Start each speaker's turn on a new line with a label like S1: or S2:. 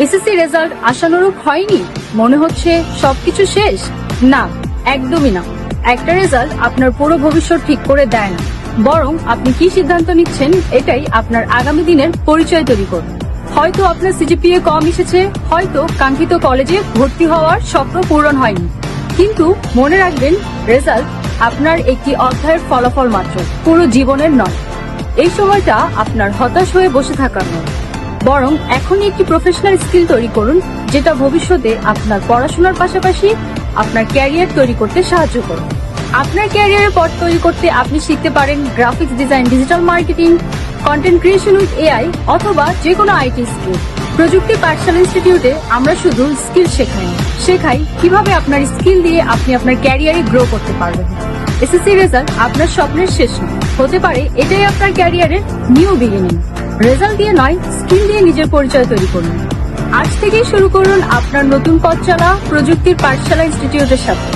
S1: SSC result আশানুরূপ হয়নি, মনে হচ্ছে সবকিছু শেষ? না, একদমই না। একটা রেজাল্ট আপনার পুরো ভবিষ্যৎ ঠিক করে দেয় না, বরং আপনি কি সিদ্ধান্ত নিচ্ছেন এটাই আপনার আগামী দিনের পরিচয় তৈরি করবে। হয়তো আপনার সিজিপিএ কম এসেছে, হয়তো কাঙ্ক্ষিত কলেজে ভর্তি হওয়ার স্বপ্ন পূরণ হয়নি, কিন্তু মনে রাখবেন, রেজাল্ট আপনার একটি অধ্যায়ের ফলাফল মাত্র, পুরো জীবনের নয়। এই সময়টা আপনার হতাশ হয়ে বসে থাকার নয়, বরং এখনই একটি প্রফেশনাল স্কিল তৈরি করুন, যেটা ভবিষ্যতে আপনার পড়াশোনার পাশাপাশি আপনার ক্যারিয়ার তৈরি করতে সাহায্য করবে। আপনার ক্যারিয়ারের পথ তৈরি করতে আপনি শিখতে পারেন graphics design, digital marketing, content creation with AI, অথবা যে কোনো আইটি স্কিল। প্রযুক্তি পাঠশালা ইনস্টিটিউটে আমরা শুধু স্কিল শেখাই কিভাবে আপনার স্কিল দিয়ে আপনি আপনার ক্যারিয়ারে গ্রো করতে পারবেন। এসএসসি রেজাল্ট আপনার স্বপ্নের শেষ নয়, হতে পারে এটাই আপনার ক্যারিয়ারের নিউ বিগিনিং। রেজাল্ট দিয়ে নয়, স্কিল দিয়ে নিজের পরিচয় তৈরি করুন। আজ থেকেই শুরু করুন আপনার নতুন পথ চলা প্রযুক্তির পাঠশালা ইনস্টিটিউটের সাথে।